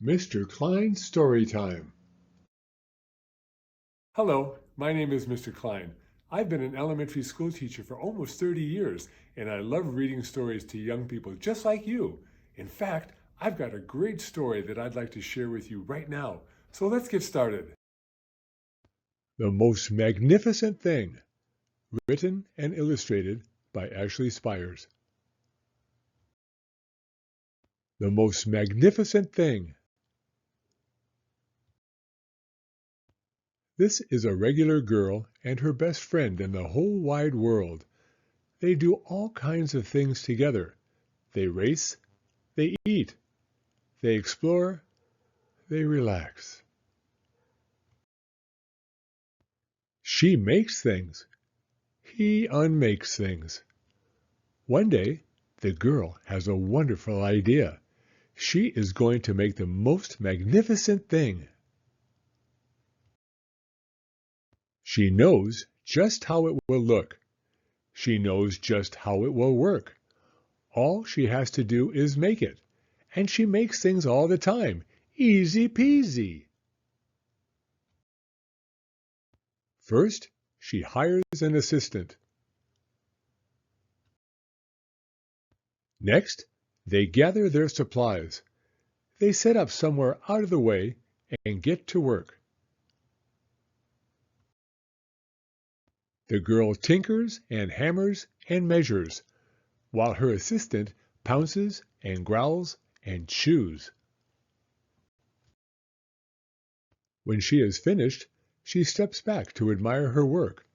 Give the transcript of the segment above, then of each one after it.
Mr. Klein's Story Time. Hello, my name is Mr. Klein. I've been an elementary school teacher for almost 30 years, and I love reading stories to young people just like you. In fact, I've got a great story that I'd like to share with you right now. So let's get started. The Most Magnificent Thing, written and illustrated by Ashley Spires. The Most Magnificent Thing. This is a regular girl and her best friend in the whole wide world. They do all kinds of things together. They race, they eat, they explore, they relax. She makes things. He unmakes things. One day, the girl has a wonderful idea. She is going to make the most magnificent thing. She knows just how it will look. She knows just how it will work. All she has to do is make it. And she makes things all the time. Easy peasy. First, she hires an assistant. Next, they gather their supplies. They set up somewhere out of the way and get to work. The girl tinkers and hammers and measures, while her assistant pounces and growls and chews. When she is finished, she steps back to admire her work.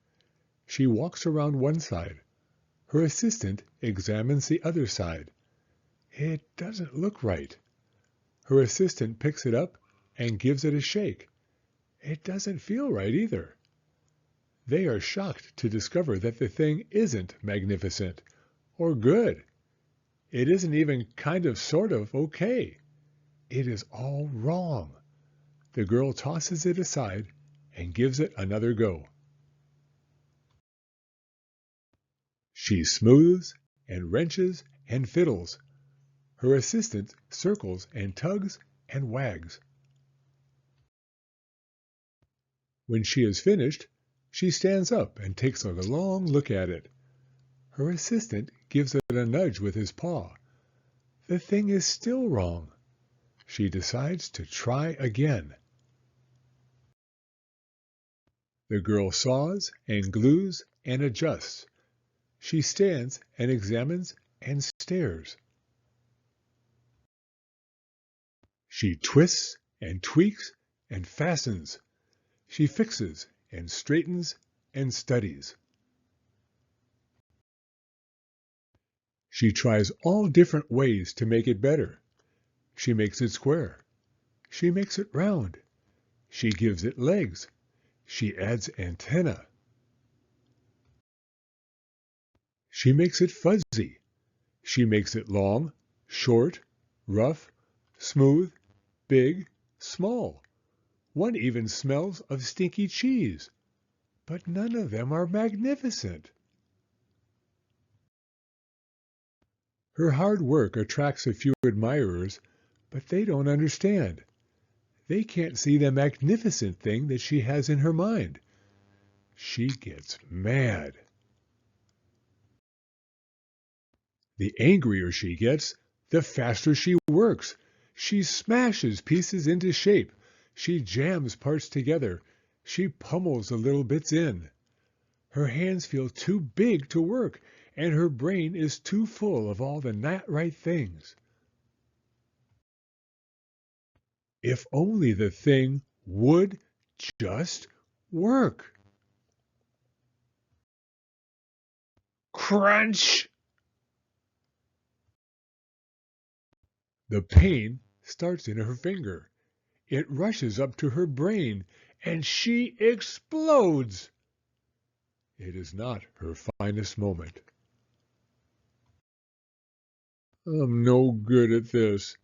She walks around one side. Her assistant examines the other side. It doesn't look right. Her assistant picks it up and gives it a shake. It doesn't feel right either. They are shocked to discover that the thing isn't magnificent or good. It isn't even kind of sort of okay. It is all wrong. The girl tosses it aside and gives it another go. She smooths and wrenches and fiddles. Her assistant circles and tugs and wags. When she is finished, she stands up and takes a long look at it. Her assistant gives it a nudge with his paw. The thing is still wrong. She decides to try again. The girl saws and glues and adjusts. She stands and examines and stares. She twists and tweaks and fastens. She fixes and straightens and studies. She tries all different ways to make it better. She makes it square. She makes it round. She gives it legs. She adds antennae. She makes it fuzzy. She makes it long, short, rough, smooth, big, small. One even smells of stinky cheese. But none of them are magnificent. Her hard work attracts a few admirers, but they don't understand. They can't see the magnificent thing that she has in her mind. She gets mad. The angrier she gets, the faster she works. She smashes pieces into shape. She jams parts together. She pummels the little bits in. Her hands feel too big to work, and her brain is too full of all the not right things. If only the thing would just work. Crunch! The pain starts in her finger. It rushes up to her brain, and she explodes. It is not her finest moment. I'm no good at this.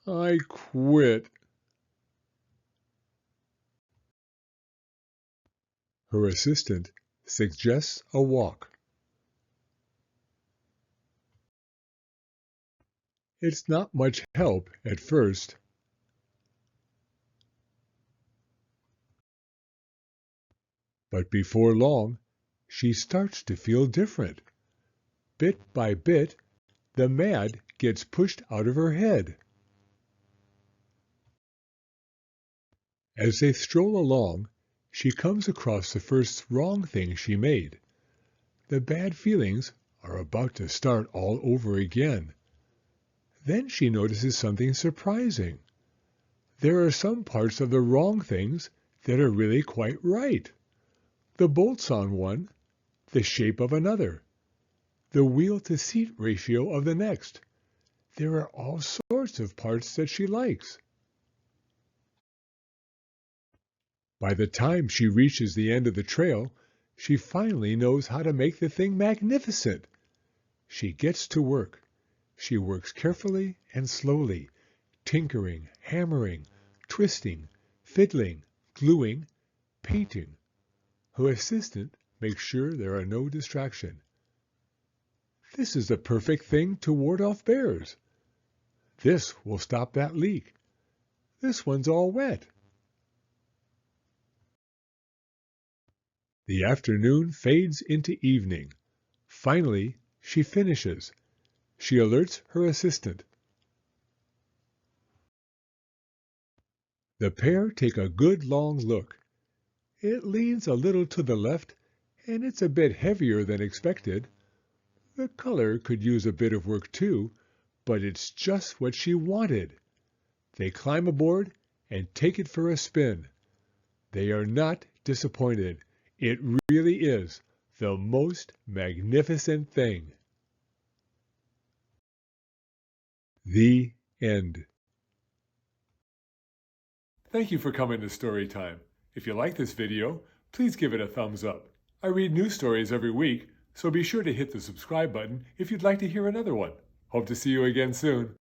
I quit. Her assistant suggests a walk. It's not much help at first. But before long, she starts to feel different. Bit by bit, the mad gets pushed out of her head. As they stroll along, she comes across the first wrong thing she made. The bad feelings are about to start all over again. Then she notices something surprising. There are some parts of the wrong things that are really quite right. The bolts on one, the shape of another, the wheel-to-seat ratio of the next. There are all sorts of parts that she likes. By the time she reaches the end of the trail, she finally knows how to make the thing magnificent. She gets to work. She works carefully and slowly, tinkering, hammering, twisting, fiddling, gluing, painting. Her assistant makes sure there are no distractions. This is the perfect thing to ward off bears. This will stop that leak. This one's all wet. The afternoon fades into evening. Finally, she finishes. She alerts her assistant. The pair take a good long look. It leans a little to the left, and it's a bit heavier than expected. The color could use a bit of work too, but it's just what she wanted. They climb aboard and take it for a spin. They are not disappointed. It really is the most magnificent thing. The end. Thank you for coming to Storytime. If you like this video, please give it a thumbs up. I read new stories every week, so be sure to hit the subscribe button if you'd like to hear another one. Hope to see you again soon.